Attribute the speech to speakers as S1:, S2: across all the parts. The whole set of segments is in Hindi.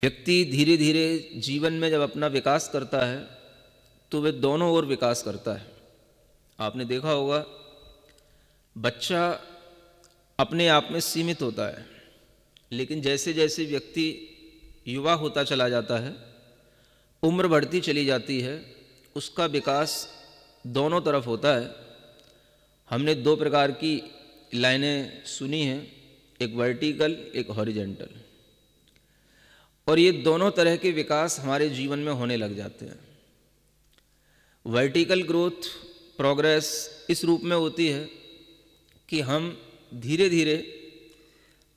S1: व्यक्ति धीरे धीरे जीवन में जब अपना विकास करता है तो वह दोनों ओर विकास करता है। आपने देखा होगा, बच्चा अपने आप में सीमित होता है, लेकिन जैसे जैसे व्यक्ति युवा होता चला जाता है, उम्र बढ़ती चली जाती है, उसका विकास दोनों तरफ होता है। हमने दो प्रकार की लाइनें सुनी हैं, एक वर्टिकल, एक हॉरिजॉन्टल, और ये दोनों तरह के विकास हमारे जीवन में होने लग जाते हैं। वर्टिकल ग्रोथ, प्रोग्रेस इस रूप में होती है कि हम धीरे धीरे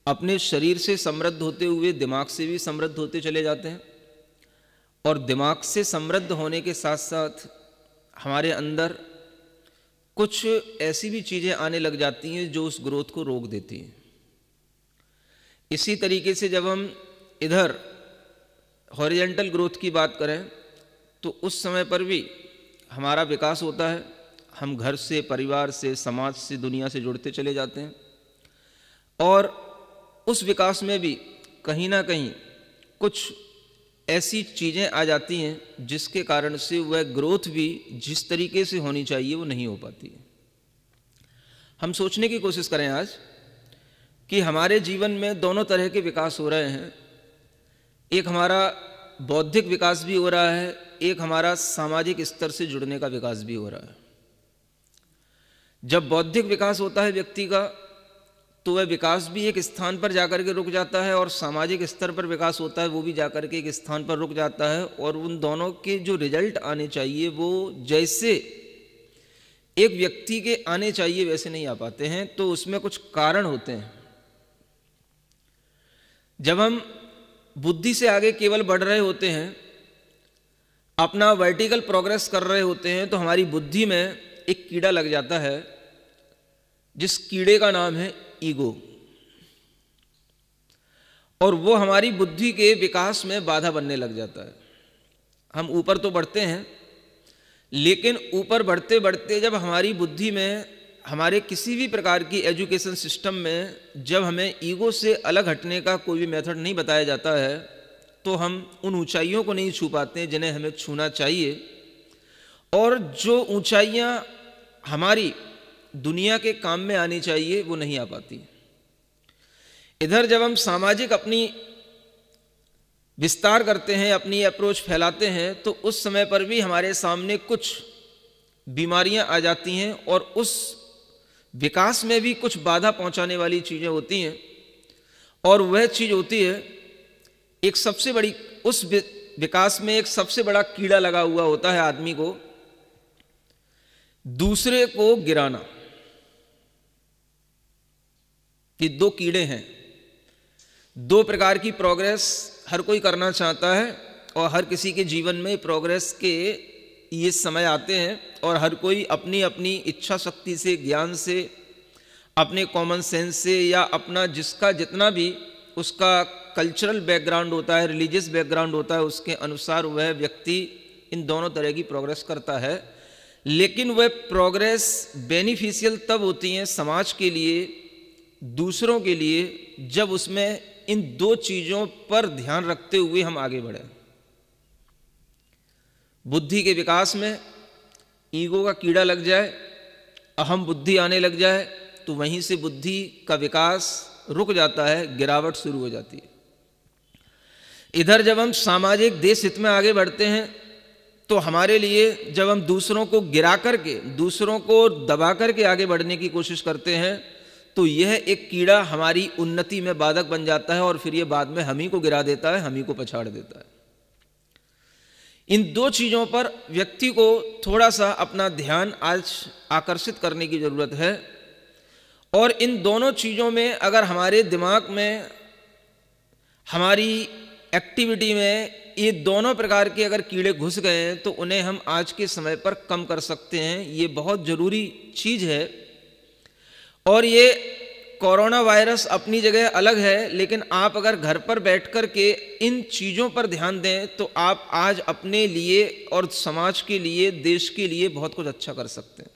S1: अपने शरीर से समृद्ध होते हुए दिमाग से भी समृद्ध होते चले जाते हैं, और दिमाग से समृद्ध होने के साथ साथ हमारे अंदर कुछ ऐसी भी चीज़ें आने लग जाती हैं जो उस ग्रोथ को रोक देती हैं। इसी तरीके से जब हम इधर हॉरिजॉन्टल ग्रोथ की बात करें तो उस समय पर भी हमारा विकास होता है। हम घर से, परिवार से, समाज से, दुनिया से जुड़ते चले जाते हैं, और उस विकास में भी कहीं ना कहीं कुछ ऐसी चीज़ें आ जाती हैं जिसके कारण से वह ग्रोथ भी जिस तरीके से होनी चाहिए वो नहीं हो पाती है। हम सोचने की कोशिश करें आज कि हमारे जीवन में दोनों तरह के विकास हो रहे हैं। एक हमारा बौद्धिक विकास भी हो रहा है, एक हमारा सामाजिक स्तर से जुड़ने का विकास भी हो रहा है। जब बौद्धिक विकास होता है व्यक्ति का, तो वह विकास भी एक स्थान पर जाकर के रुक जाता है, और सामाजिक स्तर पर विकास होता है वो भी जाकर के एक स्थान पर रुक जाता है, और उन दोनों के जो रिजल्ट आने चाहिए वो जैसे एक व्यक्ति के आने चाहिए वैसे नहीं आ पाते हैं। तो उसमें कुछ कारण होते हैं। जब हम बुद्धि से आगे केवल बढ़ रहे होते हैं, अपना वर्टिकल प्रोग्रेस कर रहे होते हैं, तो हमारी बुद्धि में एक कीड़ा लग जाता है, जिस कीड़े का नाम है ईगो, और वो हमारी बुद्धि के विकास में बाधा बनने लग जाता है। हम ऊपर तो बढ़ते हैं, लेकिन ऊपर बढ़ते बढ़ते जब हमारी बुद्धि में, हमारे किसी भी प्रकार की एजुकेशन सिस्टम में जब हमें ईगो से अलग हटने का कोई भी मेथड नहीं बताया जाता है, तो हम उन ऊंचाइयों को नहीं छू पाते जिन्हें हमें छूना चाहिए। और जो ऊंचाइयां हमारी दुनिया के काम में आनी चाहिए वो नहीं आ पाती। इधर जब हम सामाजिक अपनी विस्तार करते हैं, अपनी अप्रोच फैलाते हैं, तो उस समय पर भी हमारे सामने कुछ बीमारियां आ जाती हैं, और उस विकास में भी कुछ बाधा पहुंचाने वाली चीज़ें होती हैं। और वह चीज़ होती है, एक सबसे बड़ी, उस विकास में एक सबसे बड़ा कीड़ा लगा हुआ होता है आदमी को, दूसरे को गिराना। ये दो कीड़े हैं। दो प्रकार की प्रोग्रेस हर कोई करना चाहता है, और हर किसी के जीवन में प्रोग्रेस के ये समय आते हैं, और हर कोई अपनी अपनी इच्छा शक्ति से, ज्ञान से, अपने कॉमन सेंस से, या अपना जिसका जितना भी उसका कल्चरल बैकग्राउंड होता है, रिलीजियस बैकग्राउंड होता है, उसके अनुसार वह व्यक्ति इन दोनों तरह की प्रोग्रेस करता है। लेकिन वह प्रोग्रेस बेनिफिशियल तब होती है समाज के लिए, दूसरों के लिए, जब उसमें इन दो चीज़ों पर ध्यान रखते हुए हम आगे बढ़ें। बुद्धि के विकास में ईगो का कीड़ा लग जाए, अहम बुद्धि आने लग जाए, तो वहीं से बुद्धि का विकास रुक जाता है, गिरावट शुरू हो जाती है। इधर जब हम सामाजिक देश हित में आगे बढ़ते हैं, तो हमारे लिए जब हम दूसरों को गिरा करके, दूसरों को दबा करके आगे बढ़ने की कोशिश करते हैं, तो यह एक कीड़ा हमारी उन्नति में बाधक बन जाता है, और फिर यह बाद में हम ही को गिरा देता है, हम ही को पछाड़ देता है। इन दो चीज़ों पर व्यक्ति को थोड़ा सा अपना ध्यान आज आकर्षित करने की ज़रूरत है। और इन दोनों चीज़ों में अगर हमारे दिमाग में, हमारी एक्टिविटी में ये दोनों प्रकार के अगर कीड़े घुस गए हैं, तो उन्हें हम आज के समय पर कम कर सकते हैं। ये बहुत ज़रूरी चीज़ है। और ये कोरोना वायरस अपनी जगह अलग है, लेकिन आप अगर घर पर बैठ कर के इन चीज़ों पर ध्यान दें, तो आप आज अपने लिए और समाज के लिए, देश के लिए बहुत कुछ अच्छा कर सकते हैं।